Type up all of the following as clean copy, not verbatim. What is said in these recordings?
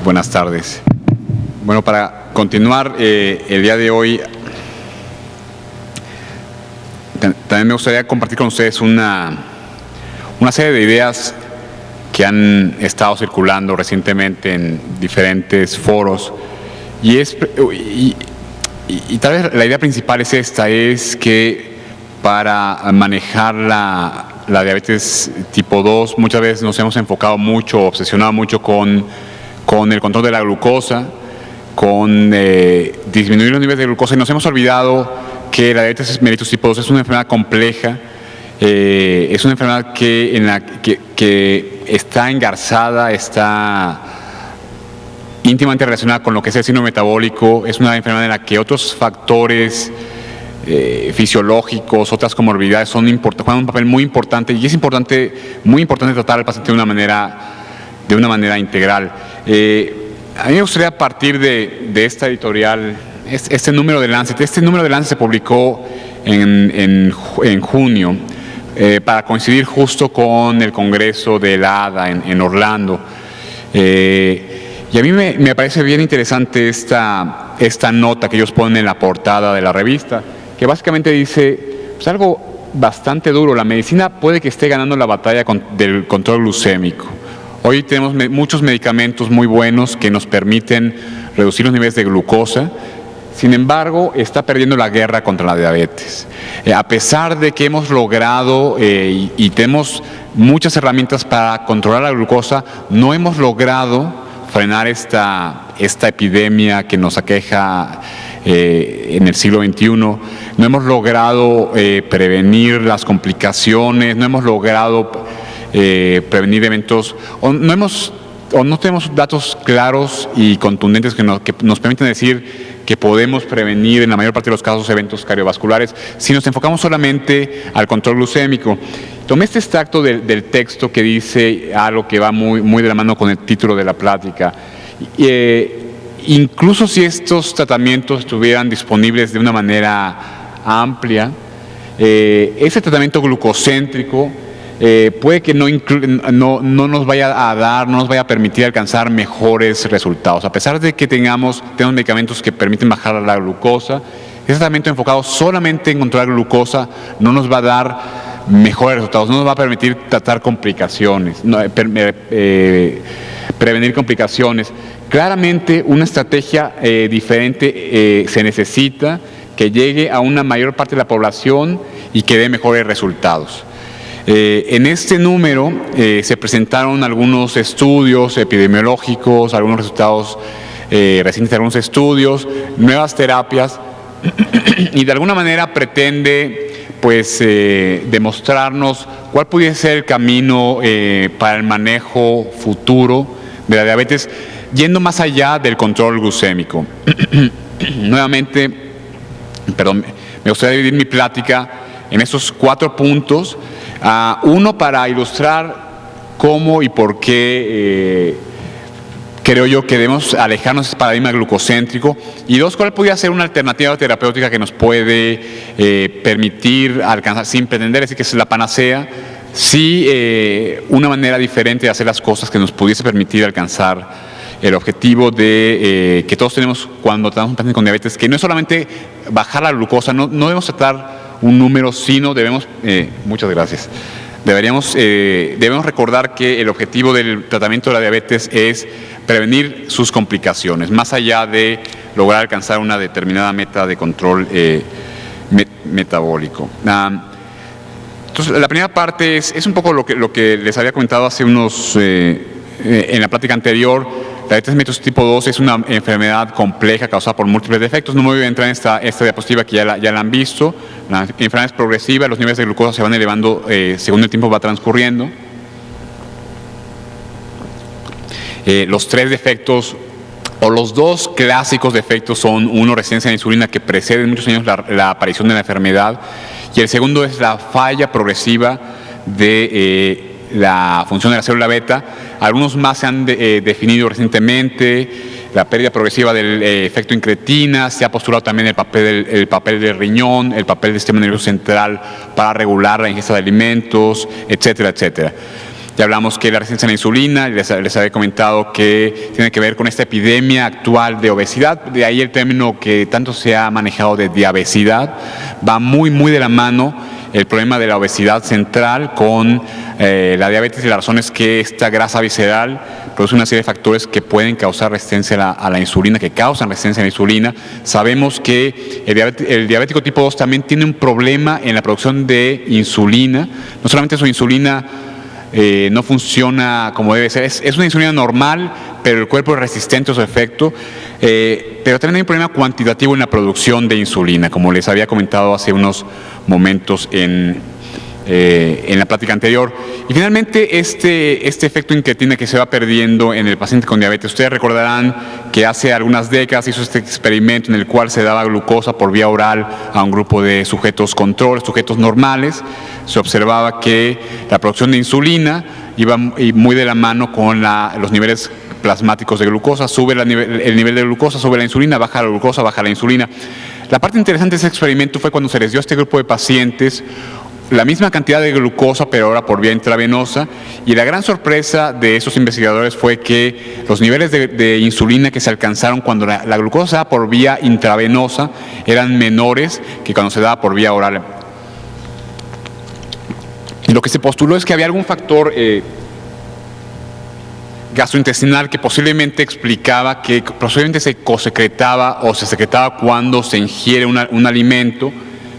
Buenas tardes. Bueno, para continuar el día de hoy, también me gustaría compartir con ustedes una serie de ideas que han estado circulando recientemente en diferentes foros. Y tal vez la idea principal es esta, es que para manejar la diabetes tipo 2, muchas veces nos hemos enfocado mucho, obsesionado mucho con el control de la glucosa, con disminuir los niveles de glucosa, y nos hemos olvidado que la diabetes mellitus tipo 2 es una enfermedad compleja, es una enfermedad que está engarzada, está íntimamente relacionada con lo que es el síndrome metabólico. Es una enfermedad en la que otros factores fisiológicos, otras comorbilidades juegan un papel muy importante, y es muy importante tratar al paciente de una manera integral. A mí me gustaría partir de esta editorial, este número de Lancet. Este número de Lancet se publicó en junio para coincidir justo con el Congreso de la ADA en Orlando. Y a mí me parece bien interesante esta nota que ellos ponen en la portada de la revista, que básicamente dice pues algo bastante duro: la medicina puede que esté ganando la batalla del control glucémico. Hoy tenemos muchos medicamentos muy buenos que nos permiten reducir los niveles de glucosa. Sin embargo, está perdiendo la guerra contra la diabetes. A pesar de que hemos logrado y tenemos muchas herramientas para controlar la glucosa, no hemos logrado frenar esta epidemia que nos aqueja en el siglo XXI. No hemos logrado prevenir las complicaciones, no hemos logrado prevenir eventos, o no tenemos datos claros y contundentes que nos permiten decir que podemos prevenir en la mayor parte de los casos eventos cardiovasculares si nos enfocamos solamente al control glucémico. Tomé este extracto del texto que dice algo que va muy de la mano con el título de la plática. Incluso si estos tratamientos estuvieran disponibles de una manera amplia, ese tratamiento glucocéntrico puede que no nos vaya a permitir alcanzar mejores resultados. A pesar de que tenemos medicamentos que permiten bajar la glucosa, ese tratamiento enfocado solamente en controlar glucosa no nos va a dar mejores resultados, no nos va a permitir tratar complicaciones, prevenir complicaciones. Claramente una estrategia diferente se necesita, que llegue a una mayor parte de la población y que dé mejores resultados. En este número se presentaron algunos estudios epidemiológicos, algunos resultados recientes de algunos estudios, nuevas terapias, y de alguna manera pretende demostrarnos cuál pudiese ser el camino para el manejo futuro de la diabetes, yendo más allá del control glucémico. Nuevamente, me gustaría dividir mi plática en estos 4 puntos. Uno, para ilustrar cómo y por qué creo yo que debemos alejarnos de ese paradigma glucocéntrico. Y 2, cuál podría ser una alternativa terapéutica que nos puede permitir alcanzar, sin pretender decir que es la panacea, sí una manera diferente de hacer las cosas que nos pudiese permitir alcanzar el objetivo que todos tenemos cuando tratamos a un paciente con diabetes, que no es solamente bajar la glucosa, no debemos tratar un número, sino debemos, muchas gracias, debemos recordar que el objetivo del tratamiento de la diabetes es prevenir sus complicaciones, más allá de lograr alcanzar una determinada meta de control metabólico. Entonces, la primera parte es un poco lo que les había comentado hace en la plática anterior. La diabetes mellitus tipo 2 es una enfermedad compleja causada por múltiples defectos. No me voy a entrar en esta diapositiva, que ya la han visto. La enfermedad es progresiva, los niveles de glucosa se van elevando según el tiempo va transcurriendo. Los 3 defectos, o los 2 clásicos defectos, son: uno, resistencia a la insulina, que precede muchos años la aparición de la enfermedad, y el segundo es la falla progresiva de la función de la célula beta. Algunos más se han definido recientemente: la pérdida progresiva del efecto incretina, se ha postulado también el papel del riñón, el papel del sistema nervioso central para regular la ingesta de alimentos, etcétera, etcétera. Ya hablamos que la resistencia a la insulina, les había comentado que tiene que ver con esta epidemia actual de obesidad, de ahí el término que tanto se ha manejado de diabesidad. Va muy de la mano el problema de la obesidad central con la diabetes, y la razón es que esta grasa visceral produce una serie de factores que pueden causar resistencia a la insulina, que causan resistencia a la insulina. Sabemos que el diabético tipo 2 también tiene un problema en la producción de insulina. No solamente su insulina no funciona como debe ser, es una insulina normal, pero el cuerpo es resistente a su efecto, pero también hay un problema cuantitativo en la producción de insulina, como les había comentado hace unos momentos en la plática anterior. Y finalmente este efecto incretina que se va perdiendo en el paciente con diabetes. Ustedes recordarán que hace algunas décadas hizo este experimento en el cual se daba glucosa por vía oral a un grupo de sujetos control, sujetos normales. Se observaba que la producción de insulina iba muy de la mano con los niveles plasmáticos de glucosa. Sube el nivel de glucosa, sube la insulina, baja la glucosa, baja la insulina. La parte interesante de ese experimento fue cuando se les dio a este grupo de pacientes la misma cantidad de glucosa, pero ahora por vía intravenosa, y la gran sorpresa de esos investigadores fue que los niveles de insulina que se alcanzaron cuando la glucosa se daba por vía intravenosa eran menores que cuando se daba por vía oral. Y lo que se postuló es que había algún factor gastrointestinal que posiblemente explicaba que posiblemente se cosecretaba o se secretaba cuando se ingiere un alimento,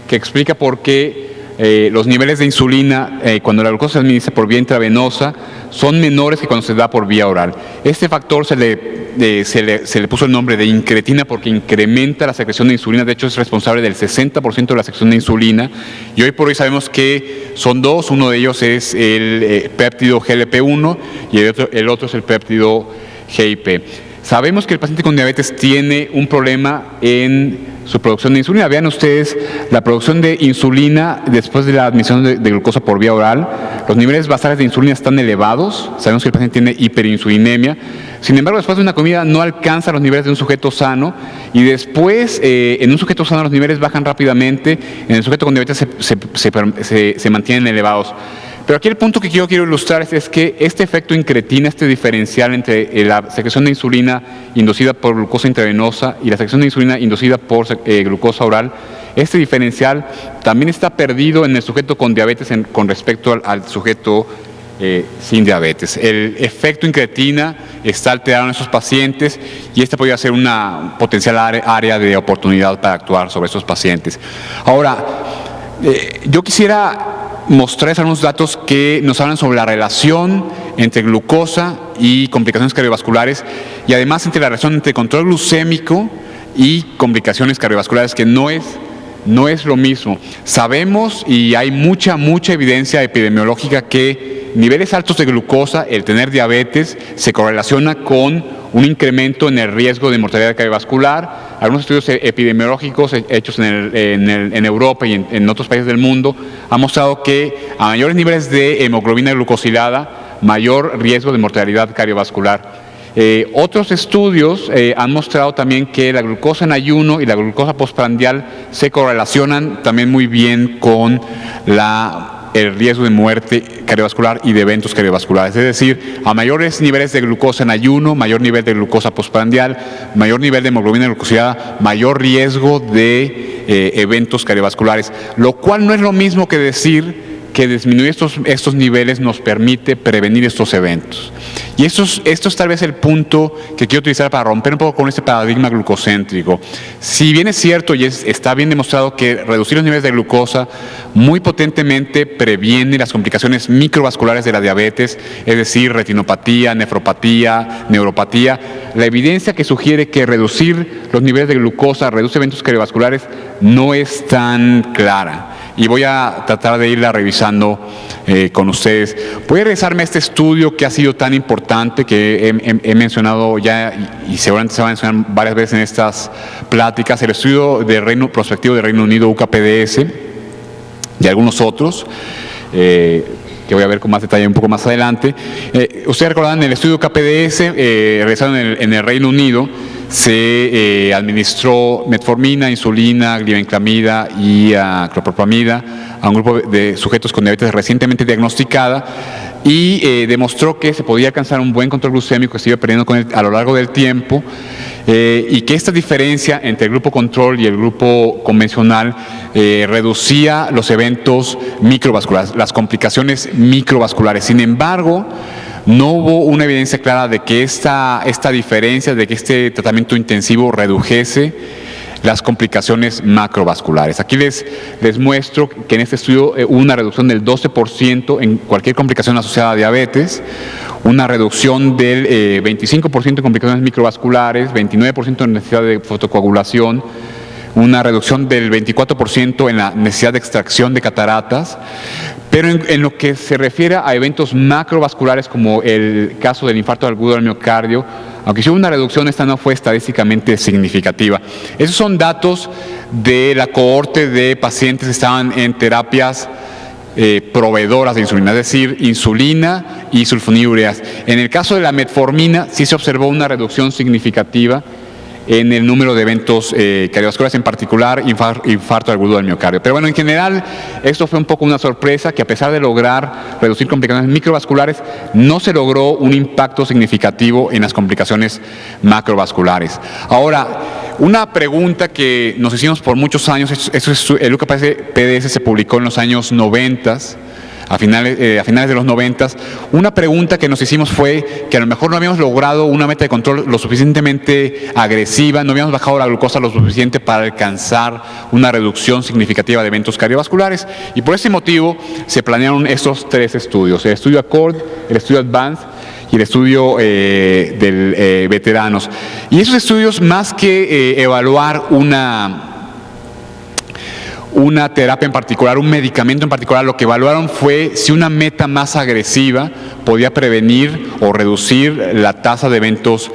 que explica por qué los niveles de insulina cuando la glucosa se administra por vía intravenosa son menores que cuando se da por vía oral. Este factor se le puso el nombre de incretina porque incrementa la secreción de insulina. De hecho, es responsable del 60% de la secreción de insulina, y hoy por hoy sabemos que son dos. Uno de ellos es el péptido GLP-1 y el otro es el péptido GIP. Sabemos que el paciente con diabetes tiene un problema en su producción de insulina. Vean ustedes la producción de insulina después de la admisión de glucosa por vía oral. Los niveles basales de insulina están elevados. Sabemos que el paciente tiene hiperinsulinemia. Sin embargo, después de una comida no alcanza los niveles de un sujeto sano, y después en un sujeto sano los niveles bajan rápidamente. En el sujeto con diabetes se mantienen elevados. Pero aquí el punto que quiero ilustrar es que este efecto incretina, este diferencial entre la secreción de insulina inducida por glucosa intravenosa y la secreción de insulina inducida por glucosa oral, este diferencial también está perdido en el sujeto con diabetes con respecto al sujeto sin diabetes. El efecto incretina está alterado en esos pacientes, y esta podría ser una potencial área de oportunidad para actuar sobre estos pacientes. Ahora, yo quisiera mostrarles algunos datos que nos hablan sobre la relación entre glucosa y complicaciones cardiovasculares, y además entre la relación entre control glucémico y complicaciones cardiovasculares, que no es lo mismo. Sabemos, y hay mucha evidencia epidemiológica, que niveles altos de glucosa, el tener diabetes, se correlaciona con un incremento en el riesgo de mortalidad cardiovascular. Algunos estudios epidemiológicos hechos en Europa y en otros países del mundo han mostrado que a mayores niveles de hemoglobina glucosilada, mayor riesgo de mortalidad cardiovascular. Otros estudios han mostrado también que la glucosa en ayuno y la glucosa postprandial se correlacionan también muy bien con el riesgo de muerte cardiovascular y de eventos cardiovasculares. Es decir, a mayores niveles de glucosa en ayuno, mayor nivel de glucosa postprandial, mayor nivel de hemoglobina glucosilada, mayor riesgo de eventos cardiovasculares, lo cual no es lo mismo que decir que disminuir estos niveles nos permite prevenir estos eventos. Y esto es tal vez el punto que quiero utilizar para romper un poco con este paradigma glucocéntrico. Si bien es cierto y está bien demostrado que reducir los niveles de glucosa muy potentemente previene las complicaciones microvasculares de la diabetes, es decir, retinopatía, nefropatía, neuropatía, la evidencia que sugiere que reducir los niveles de glucosa reduce eventos cardiovasculares no es tan clara. Y voy a tratar de irla revisando con ustedes. Voy a regresarme a este estudio que ha sido tan importante, que he mencionado ya y seguramente se va a mencionar varias veces en estas pláticas, el estudio prospectivo de Reino Unido, UKPDS, y algunos otros, que voy a ver con más detalle un poco más adelante. Ustedes recordarán el estudio UKPDS, realizado en el Reino Unido. Se administró metformina, insulina, glibenclamida y clopropamida a un grupo de sujetos con diabetes recientemente diagnosticada, y demostró que se podía alcanzar un buen control glucémico que se iba perdiendo a lo largo del tiempo, y que esta diferencia entre el grupo control y el grupo convencional reducía los eventos microvasculares, las complicaciones microvasculares. Sin embargo, no hubo una evidencia clara de que esta diferencia, de que este tratamiento intensivo redujese las complicaciones macrovasculares. Aquí les muestro que en este estudio hubo una reducción del 12% en cualquier complicación asociada a diabetes, una reducción del 25% en complicaciones microvasculares, 29% en necesidad de fotocoagulación, una reducción del 24% en la necesidad de extracción de cataratas, pero en lo que se refiere a eventos macrovasculares como el caso del infarto agudo del miocardio, aunque sí hubo una reducción, esta no fue estadísticamente significativa. Esos son datos de la cohorte de pacientes que estaban en terapias proveedoras de insulina, es decir, insulina y sulfonilureas. En el caso de la metformina sí se observó una reducción significativa en el número de eventos cardiovasculares, en particular infarto agudo del miocardio. Pero bueno, en general, esto fue un poco una sorpresa, que a pesar de lograr reducir complicaciones microvasculares, no se logró un impacto significativo en las complicaciones macrovasculares. Ahora, una pregunta que nos hicimos por muchos años, el UKPDS se publicó en los años 90, a finales de los 90, una pregunta que nos hicimos fue que a lo mejor no habíamos logrado una meta de control lo suficientemente agresiva, no habíamos bajado la glucosa lo suficiente para alcanzar una reducción significativa de eventos cardiovasculares, y por ese motivo se planearon estos 3 estudios, el estudio ACCORD, el estudio ADVANCE y el estudio del veteranos. Y esos estudios, más que evaluar una terapia en particular, un medicamento en particular, lo que evaluaron fue si una meta más agresiva podía prevenir o reducir la tasa de eventos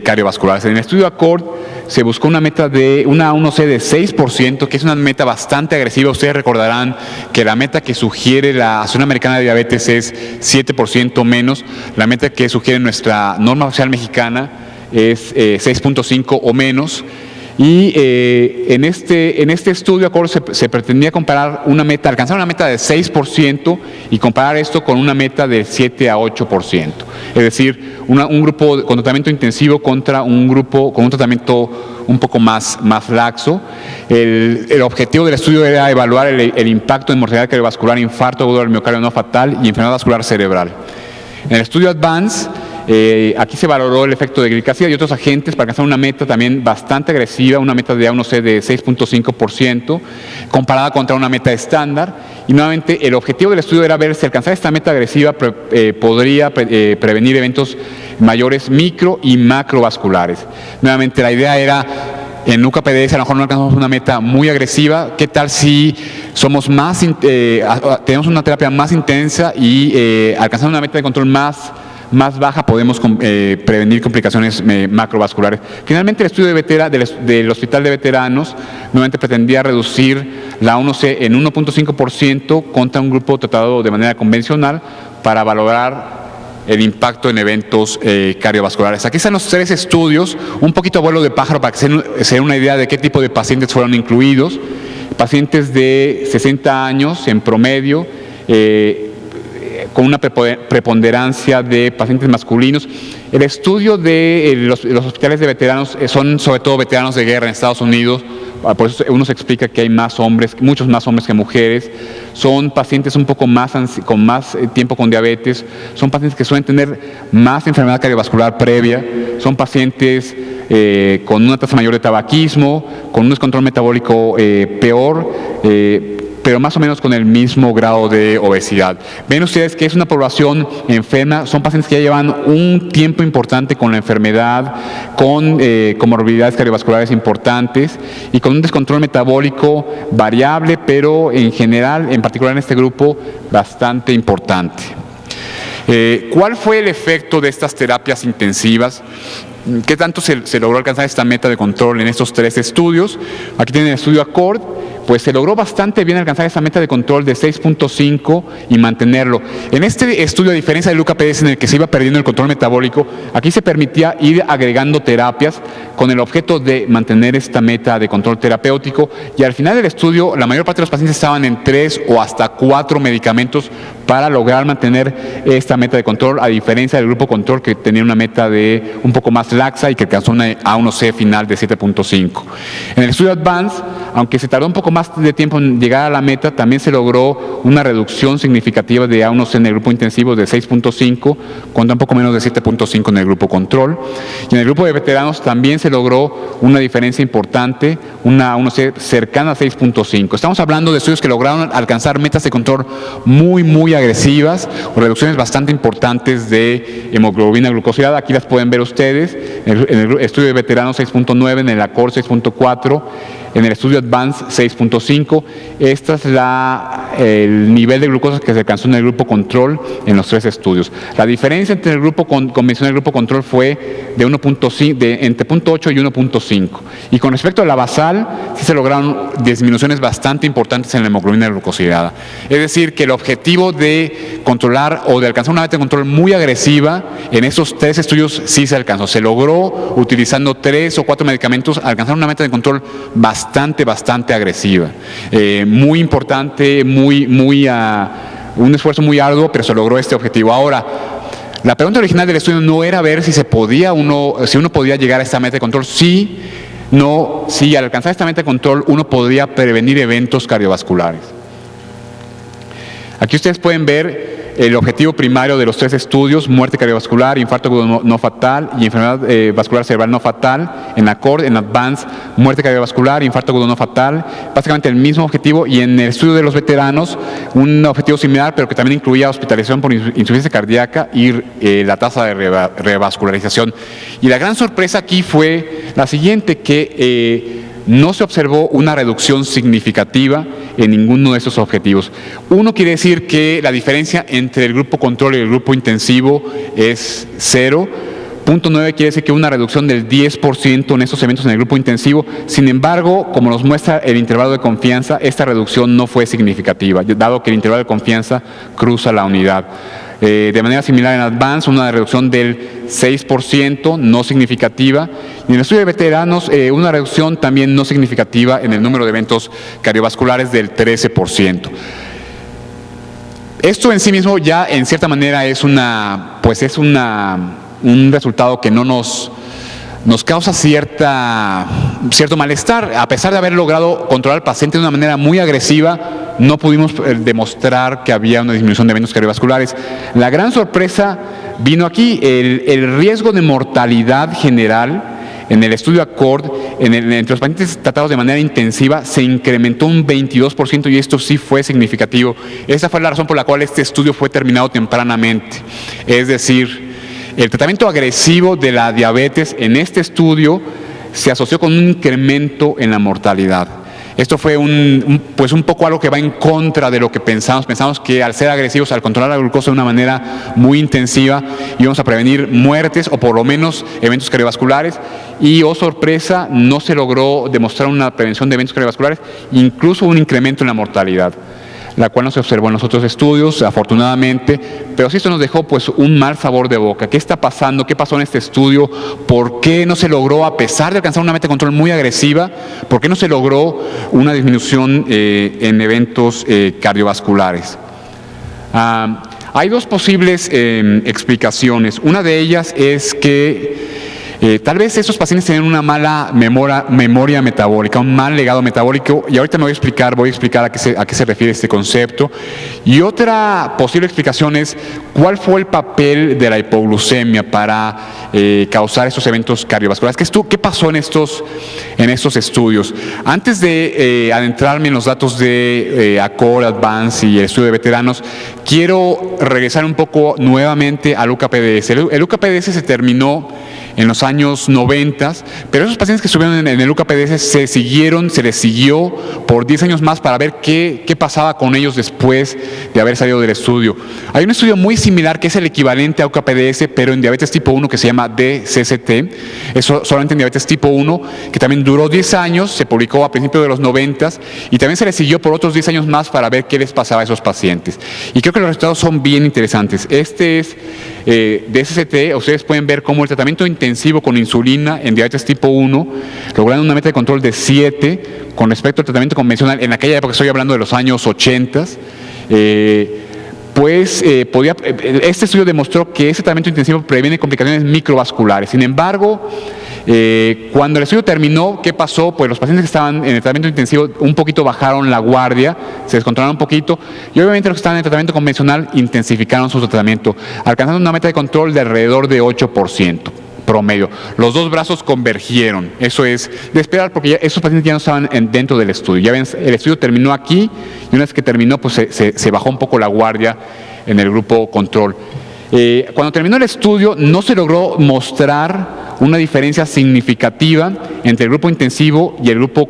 cardiovasculares. En el estudio ACCORD se buscó una meta de una A1C de 6%, que es una meta bastante agresiva. Ustedes recordarán que la meta que sugiere la Asociación Americana de Diabetes es 7% menos. La meta que sugiere nuestra norma oficial mexicana es 6.5 o menos. Y en este estudio ACCORD se pretendía comparar alcanzar una meta de 6% y comparar esto con una meta de 7 a 8%. Es decir, un grupo con tratamiento intensivo contra un grupo con un tratamiento un poco más laxo. El objetivo del estudio era evaluar el impacto en mortalidad cardiovascular, infarto agudo del miocardio no fatal y enfermedad vascular cerebral. En el estudio ADVANCE, aquí se valoró el efecto de glicasida y otros agentes para alcanzar una meta también bastante agresiva, una meta de A1C de 6.5%, comparada contra una meta estándar. Y nuevamente el objetivo del estudio era ver si alcanzar esta meta agresiva podría prevenir eventos mayores micro y macrovasculares. Nuevamente la idea era, en UKPDS a lo mejor no alcanzamos una meta muy agresiva, ¿qué tal si somos tenemos una terapia más intensa y alcanzando una meta de control más baja podemos prevenir complicaciones macrovasculares? Finalmente, el estudio del Hospital de Veteranos nuevamente pretendía reducir la A1C en 1.5% contra un grupo tratado de manera convencional para valorar el impacto en eventos cardiovasculares. Aquí están los 3 estudios, un poquito a vuelo de pájaro para que se den una idea de qué tipo de pacientes fueron incluidos. Pacientes de 60 años en promedio, con una preponderancia de pacientes masculinos. El estudio de los hospitales de veteranos son sobre todo veteranos de guerra en Estados Unidos, por eso uno se explica que hay más hombres, muchos más hombres que mujeres. Son pacientes un poco más con más tiempo con diabetes, son pacientes que suelen tener más enfermedad cardiovascular previa, son pacientes con una tasa mayor de tabaquismo, con un descontrol metabólico peor, pero más o menos con el mismo grado de obesidad. Ven ustedes que es una población enferma, son pacientes que ya llevan un tiempo importante con la enfermedad, con comorbilidades cardiovasculares importantes y con un descontrol metabólico variable, pero en general, en particular en este grupo, bastante importante. ¿Cuál fue el efecto de estas terapias intensivas? ¿Qué tanto se logró alcanzar esta meta de control en estos 3 estudios? Aquí tienen el estudio ACCORD. pues se logró bastante bien alcanzar esa meta de control de 6.5 y mantenerlo. En este estudio, a diferencia del UKPDS en el que se iba perdiendo el control metabólico, aquí se permitía ir agregando terapias con el objeto de mantener esta meta de control terapéutico, y al final del estudio la mayor parte de los pacientes estaban en 3 o hasta 4 medicamentos para lograr mantener esta meta de control, a diferencia del grupo control que tenía una meta de un poco más laxa y que alcanzó una A1C final de 7.5. En el estudio Advance, aunque se tardó un poco más de tiempo en llegar a la meta, también se logró una reducción significativa de A1C en el grupo intensivo de 6.5 contra un poco menos de 7.5 en el grupo control. Y en el grupo de veteranos también se logró una diferencia importante, una A1C cercana a 6.5. Estamos hablando de estudios que lograron alcanzar metas de control muy agresivas, o reducciones bastante importantes de hemoglobina glucosilada. Aquí las pueden ver ustedes, en el estudio de veteranos 6.9, en el ACCORD 6.4, en el estudio Advance 6.5. Este es el nivel de glucosa que se alcanzó en el grupo control en los 3 estudios. La diferencia entre el grupo convencional y el grupo control fue de 1.5, entre 0.8 y 1.5. Y con respecto a la basal, sí se lograron disminuciones bastante importantes en la hemoglobina glucosilada. Es decir, que el objetivo de controlar o de alcanzar una meta de control muy agresiva en esos 3 estudios sí se alcanzó. Se logró, utilizando 3 o 4 medicamentos, alcanzar una meta de control bastante agresiva. Muy importante, un esfuerzo muy arduo, pero se logró este objetivo. Ahora, la pregunta original del estudio no era ver si uno podía llegar a esta meta de control. Sí, al alcanzar esta meta de control uno podría prevenir eventos cardiovasculares. Aquí ustedes pueden ver el objetivo primario de los 3 estudios: muerte cardiovascular, infarto agudo no fatal y enfermedad vascular cerebral no fatal. En ACCORD, en Advance, muerte cardiovascular, infarto agudo no fatal, básicamente el mismo objetivo. Y en el estudio de los veteranos, un objetivo similar, pero que también incluía hospitalización por insuficiencia cardíaca y la tasa de revascularización. Y la gran sorpresa aquí fue la siguiente, que no se observó una reducción significativa en ninguno de estos objetivos. Uno quiere decir que la diferencia entre el grupo control y el grupo intensivo es 0. 0.9 quiere decir que una reducción del 10% en estos eventos en el grupo intensivo. Sin embargo, como nos muestra el intervalo de confianza, esta reducción no fue significativa, dado que el intervalo de confianza cruza la unidad. De manera similar en Advance, una reducción del 6%, no significativa. Y en el estudio de veteranos, una reducción también no significativa en el número de eventos cardiovasculares del 13%. Esto en sí mismo ya en cierta manera es un resultado que no nos causa cierto malestar. A pesar de haber logrado controlar al paciente de una manera muy agresiva, no pudimos demostrar que había una disminución de eventos cardiovasculares. La gran sorpresa vino aquí: el riesgo de mortalidad general en el estudio ACCORD, entre los pacientes tratados de manera intensiva, se incrementó un 22%, y esto sí fue significativo. Esa fue la razón por la cual este estudio fue terminado tempranamente. Es decir, el tratamiento agresivo de la diabetes en este estudio se asoció con un incremento en la mortalidad. Esto fue un poco algo que va en contra de lo que pensamos. Pensamos que al ser agresivos, al controlar la glucosa de una manera muy intensiva, íbamos a prevenir muertes o por lo menos eventos cardiovasculares. Y, oh sorpresa, no se logró demostrar una prevención de eventos cardiovasculares, incluso un incremento en la mortalidad, la cual no se observó en los otros estudios, afortunadamente. Pero sí, esto nos dejó un mal sabor de boca. ¿Qué está pasando? ¿Qué pasó en este estudio? ¿Por qué no se logró, a pesar de alcanzar una meta de control muy agresiva, por qué no se logró una disminución en eventos cardiovasculares? Hay 2 posibles explicaciones. Una de ellas es que tal vez estos pacientes tienen una mala memoria metabólica, un mal legado metabólico, y ahorita me voy a explicar a qué se refiere este concepto. Y otra posible explicación es cuál fue el papel de la hipoglucemia para causar estos eventos cardiovasculares. ¿Qué pasó en estos estudios? Antes de adentrarme en los datos de ACCORD, Advance y el estudio de veteranos, quiero regresar un poco nuevamente al UKPDS. El UKPDS se terminó en los años 90, pero esos pacientes que estuvieron en el UCA-PDS se les siguió por 10 años más para ver qué pasaba con ellos después de haber salido del estudio. Hay un estudio muy similar que es el equivalente a UCA-PDS, pero en diabetes tipo 1, que se llama DCCT, eso solamente en diabetes tipo 1, que también duró 10 años, se publicó a principios de los 90 y también se les siguió por otros 10 años más para ver qué les pasaba a esos pacientes. Y creo que los resultados son bien interesantes. Este es DCCT, ustedes pueden ver cómo el tratamiento intensivo con insulina en diabetes tipo 1, logrando una meta de control de 7 con respecto al tratamiento convencional, en aquella época estoy hablando de los años 80, este estudio demostró que ese tratamiento intensivo previene complicaciones microvasculares. Sin embargo, cuando el estudio terminó, ¿qué pasó? Pues los pacientes que estaban en el tratamiento intensivo un poquito bajaron la guardia, se descontrolaron un poquito, y obviamente los que estaban en el tratamiento convencional intensificaron su tratamiento, alcanzando una meta de control de alrededor de 8% promedio. Los dos brazos convergieron, eso es de esperar, porque ya esos pacientes ya no estaban dentro del estudio. Ya ven, el estudio terminó aquí, y una vez que terminó, pues se bajó un poco la guardia en el grupo control. Cuando terminó el estudio, no se logró mostrar una diferencia significativa entre el grupo intensivo y el grupo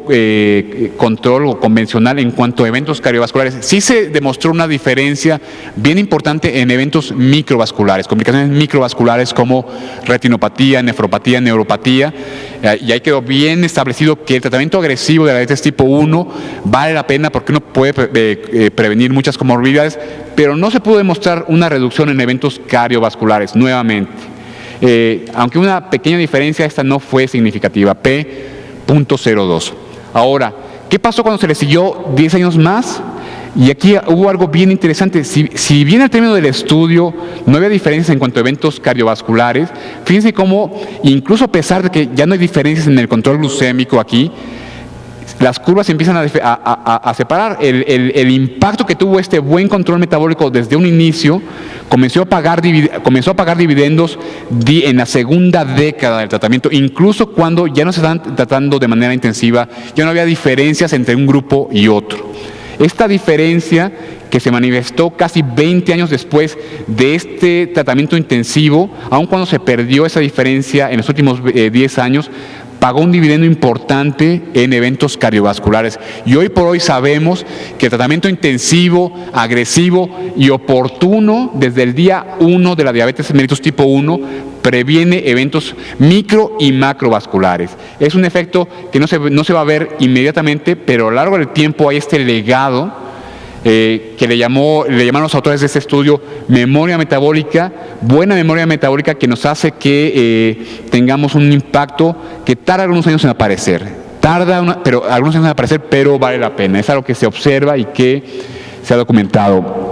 control o convencional en cuanto a eventos cardiovasculares. Sí se demostró una diferencia bien importante en eventos microvasculares, complicaciones microvasculares como retinopatía, nefropatía, neuropatía, y ahí quedó bien establecido que el tratamiento agresivo de la diabetes tipo 1 vale la pena porque uno puede prevenir muchas comorbilidades, pero no se pudo demostrar una reducción en eventos cardiovasculares nuevamente. Aunque una pequeña diferencia, esta no fue significativa, P.02. Ahora, ¿qué pasó cuando se le siguió 10 años más? Y aquí hubo algo bien interesante. Si bien al término del estudio no había diferencias en cuanto a eventos cardiovasculares, fíjense cómo, incluso a pesar de que ya no hay diferencias en el control glucémico aquí, las curvas se empiezan a separar. El impacto que tuvo este buen control metabólico desde un inicio comenzó a pagar dividendos en la segunda década del tratamiento, incluso cuando ya no se estaban tratando de manera intensiva, ya no había diferencias entre un grupo y otro. Esta diferencia que se manifestó casi 20 años después de este tratamiento intensivo, aun cuando se perdió esa diferencia en los últimos 10 años, pagó un dividendo importante en eventos cardiovasculares. Y hoy por hoy sabemos que el tratamiento intensivo, agresivo y oportuno desde el día 1 de la diabetes mellitus tipo 1 previene eventos micro y macrovasculares. Es un efecto que no se va a ver inmediatamente, pero a lo largo del tiempo hay este legado que le llamaron los autores de este estudio memoria metabólica, buena memoria metabólica, que nos hace que tengamos un impacto que tarda algunos años en aparecer, pero vale la pena, es algo que se observa y que se ha documentado.